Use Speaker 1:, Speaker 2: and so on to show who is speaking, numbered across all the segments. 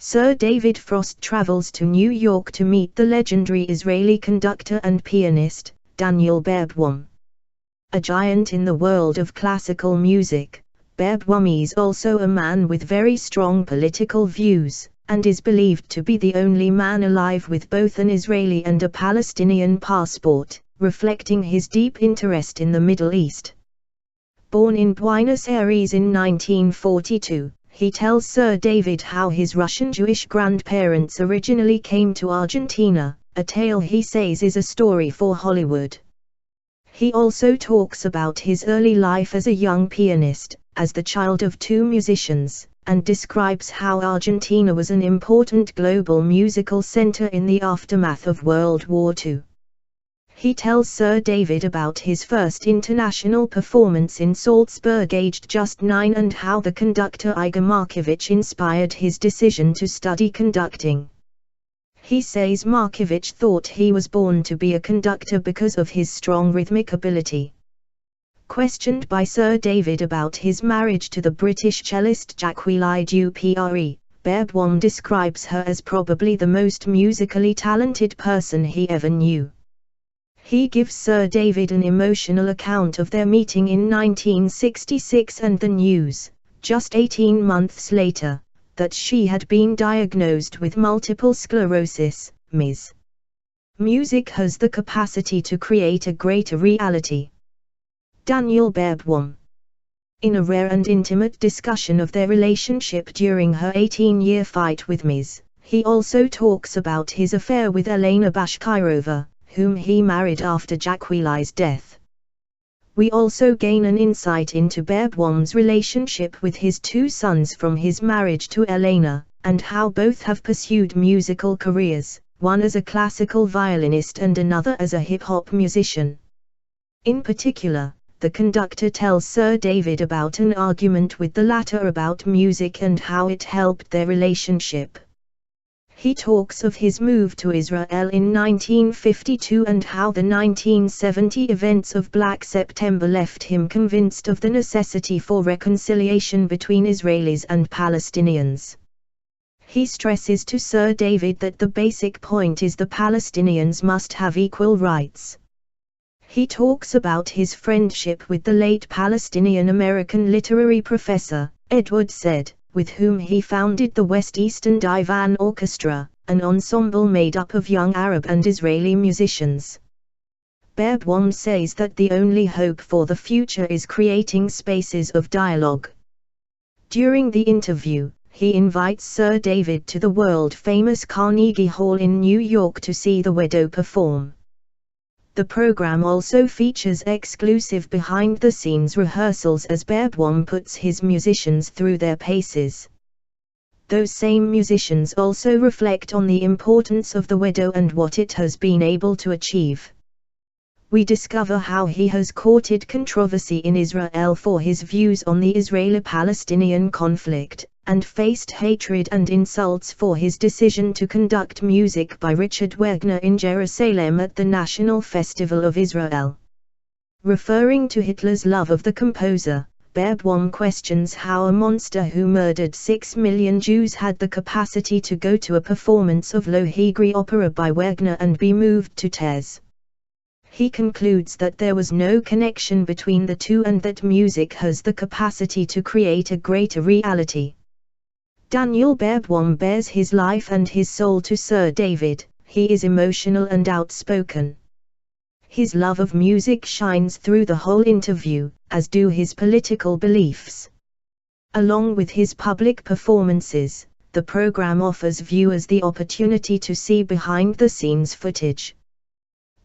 Speaker 1: Sir David Frost travels to New York to meet the legendary Israeli conductor and pianist, Daniel Barenboim. A giant in the world of classical music, Barenboim is also a man with very strong political views, and is believed to be the only man alive with both an Israeli and a Palestinian passport, reflecting his deep interest in the Middle East. Born in Buenos Aires in 1942, he tells Sir David how his Russian Jewish grandparents originally came to Argentina, a tale he says is a story for Hollywood. He also talks about his early life as a young pianist, as the child of two musicians, and describes how Argentina was an important global musical center in the aftermath of World War II. He tells Sir David about his first international performance in Salzburg aged just 9 and how the conductor Igor Markevitch inspired his decision to study conducting. He says Markevitch thought he was born to be a conductor because of his strong rhythmic ability. Questioned by Sir David about his marriage to the British cellist Jacqueline Dupre, Barenboim describes her as probably the most musically talented person he ever knew. He gives Sir David an emotional account of their meeting in 1966 and the news, just 18 months later, that she had been diagnosed with multiple sclerosis, MS. Music has the capacity to create a greater reality. Daniel Barenboim. In a rare and intimate discussion of their relationship during her 18-year fight with MS, he also talks about his affair with Elena Bashkirova, whom he married after Jacqueline's death. We also gain an insight into Barenboim's relationship with his two sons from his marriage to Elena, and how both have pursued musical careers, one as a classical violinist and another as a hip-hop musician. In particular, the conductor tells Sir David about an argument with the latter about music and how it helped their relationship. He talks of his move to Israel in 1952 and how the 1970 events of Black September left him convinced of the necessity for reconciliation between Israelis and Palestinians. He stresses to Sir David that the basic point is the Palestinians must have equal rights. He talks about his friendship with the late Palestinian-American literary professor, Edward Said, with whom he founded the West Eastern Divan Orchestra, an ensemble made up of young Arab and Israeli musicians. Barenboim says that the only hope for the future is creating spaces of dialogue. During the interview, he invites Sir David to the world-famous Carnegie Hall in New York to see the widow perform. The program also features exclusive behind-the-scenes rehearsals as Barenboim puts his musicians through their paces. Those same musicians also reflect on the importance of the widow and what it has been able to achieve. We discover how he has courted controversy in Israel for his views on the Israeli-Palestinian conflict, and faced hatred and insults for his decision to conduct music by Richard Wagner in Jerusalem at the National Festival of Israel. Referring to Hitler's love of the composer, Barenboim questions how a monster who murdered 6 million Jews had the capacity to go to a performance of Lohengrin opera by Wagner and be moved to tears. He concludes that there was no connection between the two and that music has the capacity to create a greater reality. Daniel Barenboim bears his life and his soul to Sir David. He is emotional and outspoken. His love of music shines through the whole interview, as do his political beliefs. Along with his public performances, the program offers viewers the opportunity to see behind-the-scenes footage.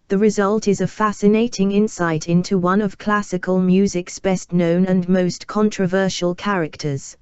Speaker 1: The result is a fascinating insight into one of classical music's best-known and most controversial characters.